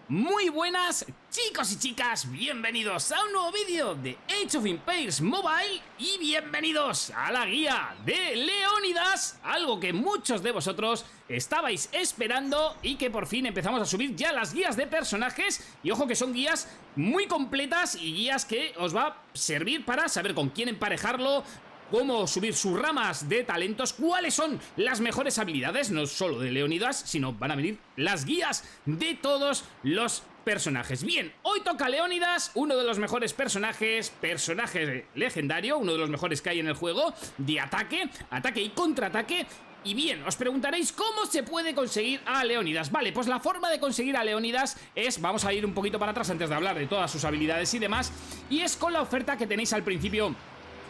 Muy buenas chicos y chicas, bienvenidos a un nuevo vídeo de Age of Empires Mobile y bienvenidos a la guía de Leónidas, algo que muchos de vosotros estabais esperando y que por fin empezamos a subir ya las guías de personajes. Y ojo que son guías muy completas y guías que os va a servir para saber con quién emparejarlo, cómo subir sus ramas de talentos, cuáles son las mejores habilidades, no solo de Leónidas, sino van a venir las guías de todos los personajes. Bien, hoy toca Leónidas, uno de los mejores personaje legendario, uno de los mejores que hay en el juego, de ataque y contraataque. Y bien, os preguntaréis cómo se puede conseguir a Leónidas. Vale, pues la forma de conseguir a Leónidas es, vamos a ir un poquito para atrás antes de hablar de todas sus habilidades y demás, y es con la oferta que tenéis al principio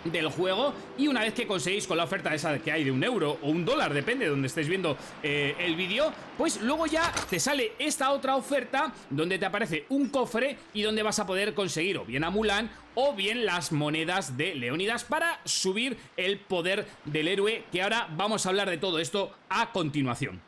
del juego. Y una vez que conseguís con la oferta esa que hay de €1 o $1, depende de donde estéis viendo el vídeo, pues luego ya te sale esta otra oferta donde te aparece un cofre y donde vas a poder conseguir o bien a Mulan o bien las monedas de Leónidas para subir el poder del héroe, que ahora vamos a hablar de todo esto a continuación.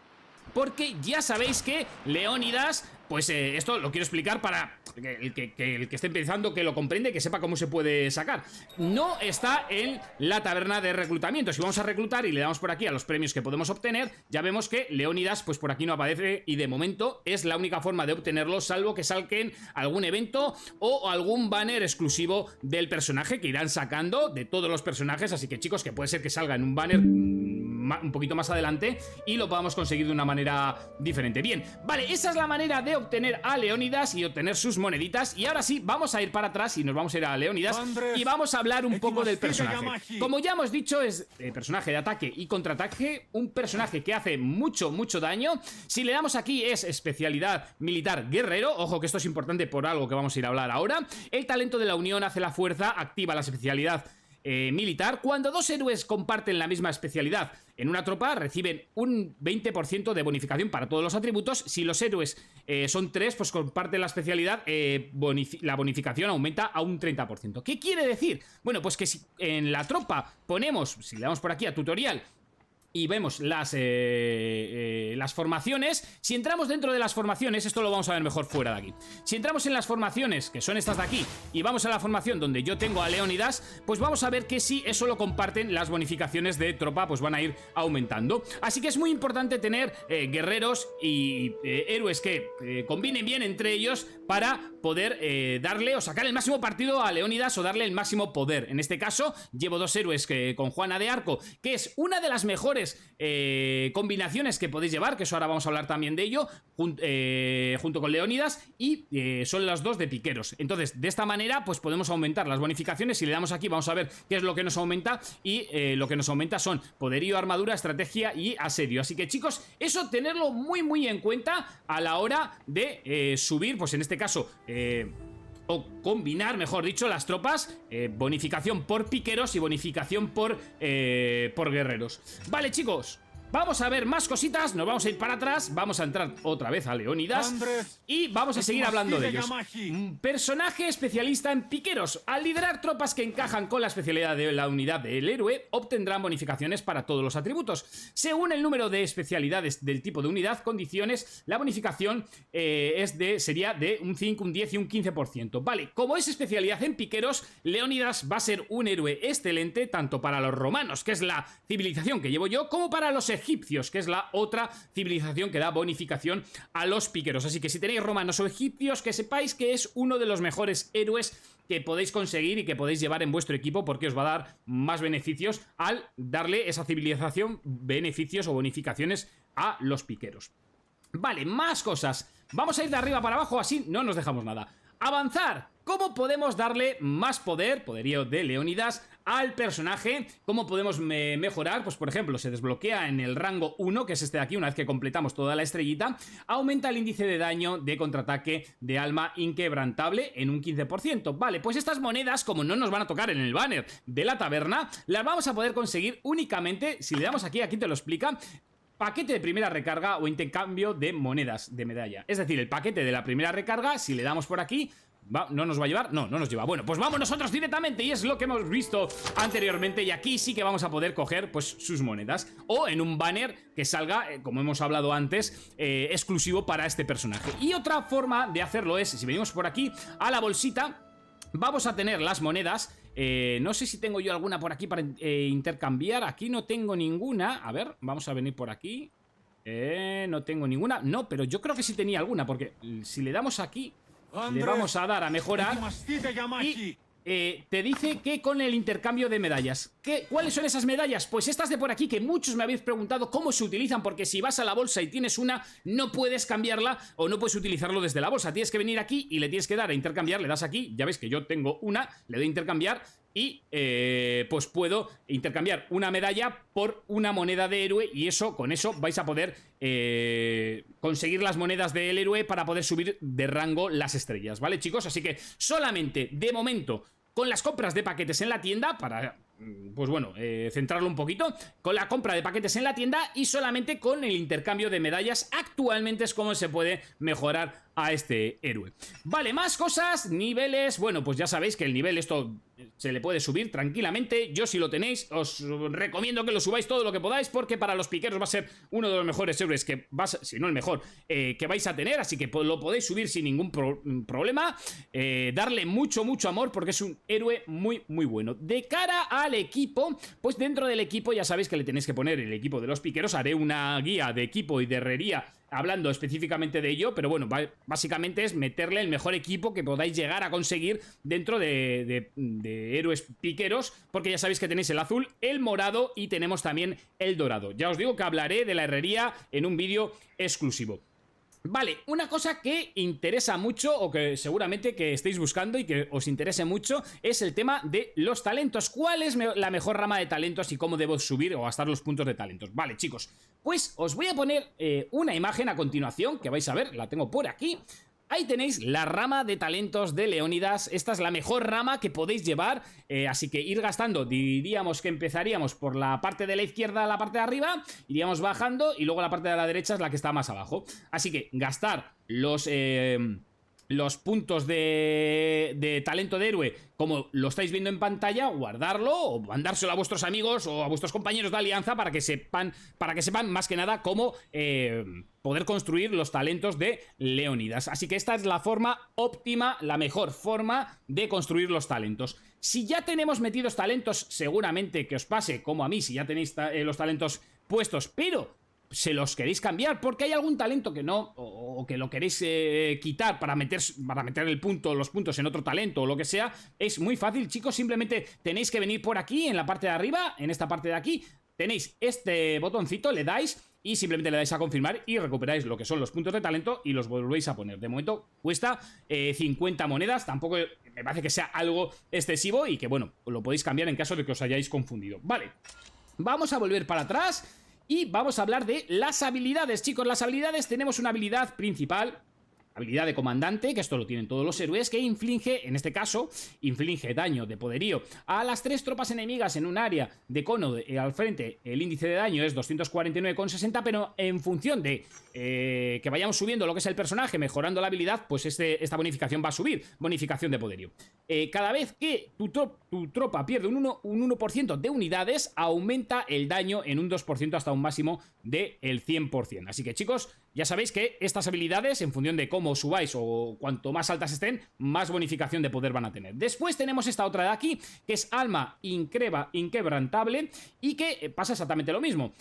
Porque ya sabéis que Leónidas, pues esto lo quiero explicar para el que esté empezando, que lo comprende, que sepa cómo se puede sacar. No está en la taberna de reclutamiento. Si vamos a reclutar y le damos por aquí a los premios que podemos obtener, ya vemos que Leónidas pues por aquí no aparece y de momento es la única forma de obtenerlo, salvo que salquen algún evento o algún banner exclusivo del personaje que irán sacando de todos los personajes. Así que chicos, que puede ser que salga en un banner un poquito más adelante y lo podamos conseguir de una manera diferente. Bien, vale, esa es la manera de obtener a Leónidas y obtener sus moneditas. Y ahora sí, vamos a ir para atrás y nos vamos a ir a Leónidas y vamos a hablar un poco del personaje. Como ya hemos dicho, es personaje de ataque y contraataque, un personaje que hace mucho daño. Si le damos aquí es especialidad militar guerrero, ojo que esto es importante por algo que vamos a ir a hablar ahora. El talento de la unión hace la fuerza, activa la especialidad militar. Cuando dos héroes comparten la misma especialidad en una tropa, reciben un 20% de bonificación para todos los atributos. Si los héroes son 3, pues comparten la especialidad, la bonificación aumenta a un 30%. ¿Qué quiere decir? Bueno, pues que si en la tropa ponemos, si le damos por aquí a tutorial y vemos las formaciones, si entramos dentro de las formaciones, esto lo vamos a ver mejor fuera de aquí. Si entramos en las formaciones, que son estas de aquí, y vamos a la formación donde yo tengo a Leónidas, pues vamos a ver que si eso lo comparten, las bonificaciones de tropa pues van a ir aumentando. Así que es muy importante tener guerreros y héroes que combinen bien entre ellos para poder darle o sacar el máximo partido a Leónidas o darle el máximo poder. En este caso llevo dos héroes con Juana de Arco, que es una de las mejores combinaciones que podéis llevar, que eso ahora vamos a hablar también de ello, junto con Leónidas, y son las dos de piqueros. Entonces de esta manera pues podemos aumentar las bonificaciones. Si le damos aquí vamos a ver qué es lo que nos aumenta, y lo que nos aumenta son poderío, armadura, estrategia y asedio. Así que chicos, eso tenerlo muy en cuenta a la hora de subir, pues en este caso o combinar, mejor dicho, las tropas, bonificación por piqueros y bonificación por guerreros. Vale, chicos, vamos a ver más cositas, nos vamos a ir para atrás, vamos a entrar otra vez a Leónidas y vamos a seguir hablando de ellos. Personaje especialista en piqueros. Al liderar tropas que encajan con la especialidad de la unidad del héroe, obtendrán bonificaciones para todos los atributos. Según el número de especialidades del tipo de unidad, condiciones, la bonificación sería de un 5, un 10 y un 15%. Vale, como es especialidad en piqueros, Leónidas va a ser un héroe excelente tanto para los romanos, que es la civilización que llevo yo, como para los egipcios, que es la otra civilización que da bonificación a los piqueros. Así que si tenéis romanos o egipcios, que sepáis que es uno de los mejores héroes que podéis conseguir y que podéis llevar en vuestro equipo, porque os va a dar más beneficios al darle esa civilización, beneficios o bonificaciones a los piqueros. Vale, más cosas. Vamos a ir de arriba para abajo, así no nos dejamos nada. Avanzar. ¿Cómo podemos darle más poderío de Leónidas al personaje? ¿Cómo podemos mejorar? Pues por ejemplo, se desbloquea en el rango 1, que es este de aquí, una vez que completamos toda la estrellita. Aumenta el índice de daño de contraataque de alma inquebrantable en un 15%. Vale, pues estas monedas, como no nos van a tocar en el banner de la taberna, las vamos a poder conseguir únicamente, si le damos aquí te lo explica, paquete de primera recarga o intercambio de monedas de medalla. Es decir, el paquete de la primera recarga, si le damos por aquí, ¿No nos va a llevar? No, no nos lleva. Bueno, pues vamos nosotros directamente, y es lo que hemos visto anteriormente. Y aquí sí que vamos a poder coger, pues, sus monedas, o en un banner que salga, como hemos hablado antes, exclusivo para este personaje. Y otra forma de hacerlo es, si venimos por aquí a la bolsita, vamos a tener las monedas. No sé si tengo yo alguna por aquí para intercambiar. Aquí no tengo ninguna. A ver, vamos a venir por aquí. No tengo ninguna. No, pero yo creo que sí tenía alguna, porque si le damos aquí, le vamos a dar a mejorar y te dice que con el intercambio de medallas. ¿Cuáles son esas medallas? Pues estas de por aquí, que muchos me habéis preguntado cómo se utilizan, porque si vas a la bolsa y tienes una, no puedes cambiarla o no puedes utilizarlo desde la bolsa. Tienes que venir aquí y le tienes que dar a intercambiar. Le das aquí, ya ves que yo tengo una, le doy a intercambiar y pues puedo intercambiar una medalla por una moneda de héroe, y eso, con eso vais a poder conseguir las monedas del héroe para poder subir de rango las estrellas, ¿vale, chicos? Así que solamente de momento con las compras de paquetes en la tienda, para, pues bueno, centrarlo un poquito, con la compra de paquetes en la tienda y solamente con el intercambio de medallas, actualmente es como se puede mejorar a este héroe. Vale, más cosas, niveles. Bueno, pues ya sabéis que el nivel, esto se le puede subir tranquilamente. Yo, si lo tenéis, os recomiendo que lo subáis todo lo que podáis, porque para los piqueros va a ser uno de los mejores héroes que vas, si no el mejor, que vais a tener. Así que lo podéis subir sin ningún problema. Darle mucho amor, porque es un héroe muy bueno. De cara al equipo, pues dentro del equipo ya sabéis que le tenéis que poner el equipo de los piqueros. Haré una guía de equipo y de herrería hablando específicamente de ello, pero bueno, básicamente es meterle el mejor equipo que podáis llegar a conseguir dentro de héroes piqueros, porque ya sabéis que tenéis el azul, el morado y tenemos también el dorado. Ya os digo que hablaré de la herrería en un vídeo exclusivo. Vale, una cosa que interesa mucho, o que seguramente que estéis buscando y que os interese mucho, es el tema de los talentos. ¿Cuál es la mejor rama de talentos y cómo debo subir o gastar los puntos de talentos? Vale, chicos, pues os voy a poner una imagen a continuación, que vais a ver, la tengo por aquí. Ahí tenéis la rama de talentos de Leónidas. Esta es la mejor rama que podéis llevar, así que ir gastando, diríamos que empezaríamos por la parte de la izquierda a la parte de arriba, iríamos bajando y luego la parte de la derecha es la que está más abajo. Así que gastar los puntos de talento de héroe, como lo estáis viendo en pantalla, guardarlo o mandárselo a vuestros amigos o a vuestros compañeros de alianza para que sepan más que nada cómo poder construir los talentos de Leónidas. Así que esta es la forma óptima, la mejor forma de construir los talentos. Si ya tenemos metidos talentos, seguramente que os pase como a mí, si ya tenéis los talentos puestos, pero se los queréis cambiar porque hay algún talento que no, o que lo queréis quitar para meter los puntos en otro talento o lo que sea, es muy fácil, chicos. Simplemente tenéis que venir por aquí, en la parte de arriba, en esta parte de aquí, tenéis este botoncito, le dais y simplemente le dais a confirmar y recuperáis lo que son los puntos de talento y los volvéis a poner. De momento cuesta 50 monedas, tampoco me parece que sea algo excesivo y que, bueno, lo podéis cambiar en caso de que os hayáis confundido. Vale, vamos a volver para atrás y vamos a hablar de las habilidades, chicos. Las habilidades, tenemos una habilidad principal, habilidad de comandante, que esto lo tienen todos los héroes, que inflige, en este caso, inflige daño de poderío a las 3 tropas enemigas en un área de cono al frente. El índice de daño es 249,60, pero en función de que vayamos subiendo lo que es el personaje, mejorando la habilidad, pues esta bonificación va a subir, bonificación de poderío. Cada vez que tu tropa pierde un 1% de unidades, aumenta el daño en un 2% hasta un máximo del 100%. Así que, chicos, ya sabéis que estas habilidades, en función de cómo subáis o cuanto más altas estén, más bonificación de poder van a tener. Después tenemos esta otra de aquí, que es alma inquebrantable, y que pasa exactamente lo mismo.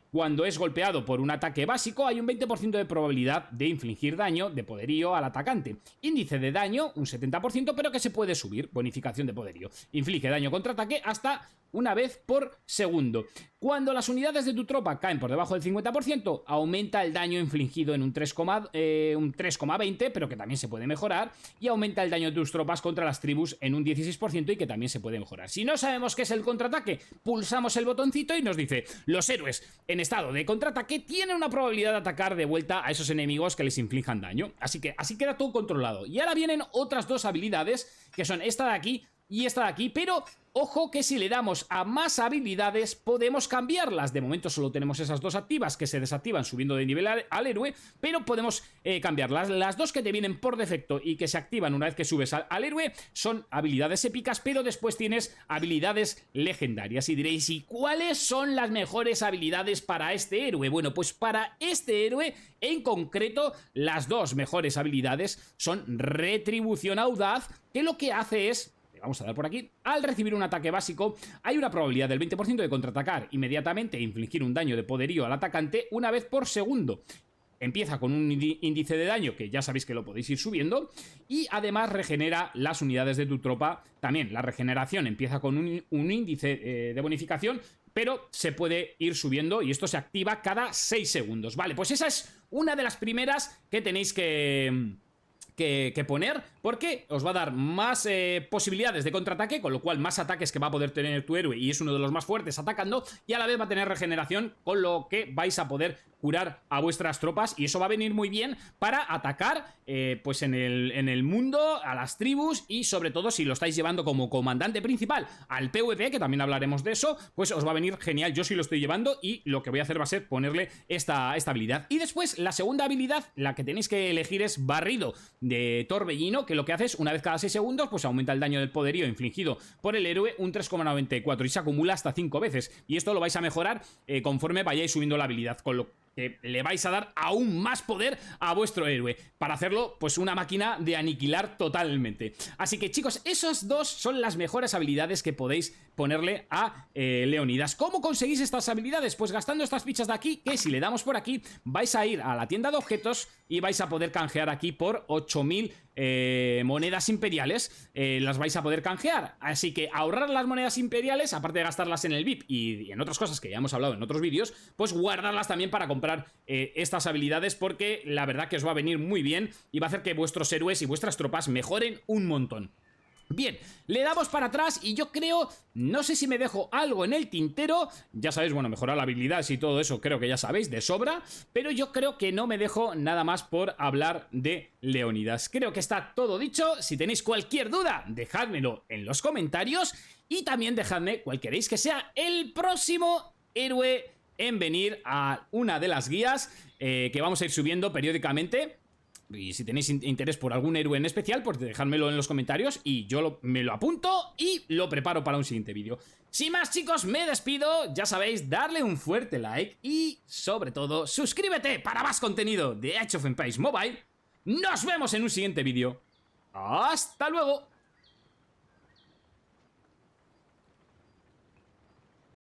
Cuando es golpeado por un ataque básico, hay un 20% de probabilidad de infligir daño de poderío al atacante. Índice de daño, un 70%, pero que se puede subir, bonificación de poderío. Inflige daño contra ataque hasta una vez por segundo. Cuando las unidades de tu tropa caen por debajo del 50%, aumenta el daño infligido en un 3,20, pero que también se puede mejorar, y aumenta el daño de tus tropas contra las tribus en un 16% y que también se puede mejorar. Si no sabemos qué es el contraataque, pulsamos el botoncito y nos dice: los héroes en estado de contraataque tienen una probabilidad de atacar de vuelta a esos enemigos que les inflijan daño. Así que así queda todo controlado. Y ahora vienen otras dos habilidades, que son esta de aquí, y esta de aquí, pero ojo que si le damos a más habilidades podemos cambiarlas. De momento solo tenemos esas dos activas que se desactivan subiendo de nivel al héroe, pero podemos cambiarlas. Las dos que te vienen por defecto y que se activan una vez que subes al héroe son habilidades épicas, pero después tienes habilidades legendarias. Y diréis, ¿y cuáles son las mejores habilidades para este héroe? Bueno, pues para este héroe en concreto las dos mejores habilidades son Retribución Audaz, que lo que hace es... Vamos a dar por aquí. Al recibir un ataque básico, hay una probabilidad del 20% de contraatacar inmediatamente e infligir un daño de poderío al atacante una vez por segundo. Empieza con un índice de daño que ya sabéis que lo podéis ir subiendo y además regenera las unidades de tu tropa. También la regeneración empieza con un índice de bonificación, pero se puede ir subiendo y esto se activa cada 6 segundos. Vale, pues esa es una de las primeras que tenéis que poner, porque os va a dar más posibilidades de contraataque, con lo cual más ataques que va a poder tener tu héroe y es uno de los más fuertes atacando, y a la vez va a tener regeneración, con lo que vais a poder curar a vuestras tropas, y eso va a venir muy bien para atacar pues en el mundo, a las tribus, y sobre todo si lo estáis llevando como comandante principal al PvP, que también hablaremos de eso, pues os va a venir genial. Yo sí lo estoy llevando y lo que voy a hacer va a ser ponerle esta habilidad. Y después la segunda habilidad, la que tenéis que elegir, es Barrido de Torbellino, que lo que hace es una vez cada 6 segundos pues aumenta el daño del poderío infligido por el héroe un 3,94 y se acumula hasta 5 veces, y esto lo vais a mejorar conforme vayáis subiendo la habilidad, con lo que le vais a dar aún más poder a vuestro héroe, para hacerlo pues una máquina de aniquilar totalmente. Así que chicos, esas dos son las mejores habilidades que podéis ponerle a Leonidas. ¿Cómo conseguís estas habilidades? Pues gastando estas fichas de aquí, que si le damos por aquí vais a ir a la tienda de objetos y vais a poder canjear aquí por 8000 monedas imperiales, las vais a poder canjear. Así que ahorrar las monedas imperiales, aparte de gastarlas en el VIP y en otras cosas que ya hemos hablado en otros vídeos, pues guardarlas también para comprar estas habilidades, porque la verdad que os va a venir muy bien y va a hacer que vuestros héroes y vuestras tropas mejoren un montón. Bien, le damos para atrás y yo creo, no sé si me dejo algo en el tintero, ya sabéis, bueno, mejorar la habilidad y todo eso creo que ya sabéis de sobra, pero yo creo que no me dejo nada más por hablar de Leonidas. Creo que está todo dicho. Si tenéis cualquier duda, dejádmelo en los comentarios y también dejadme cuál queréis que sea el próximo héroe en venir a una de las guías que vamos a ir subiendo periódicamente. Y si tenéis interés por algún héroe en especial, pues dejádmelo en los comentarios y yo me lo apunto y lo preparo para un siguiente vídeo. Sin más, chicos, me despido. Ya sabéis, darle un fuerte like y, sobre todo, suscríbete para más contenido de Age of Empires Mobile. Nos vemos en un siguiente vídeo. ¡Hasta luego!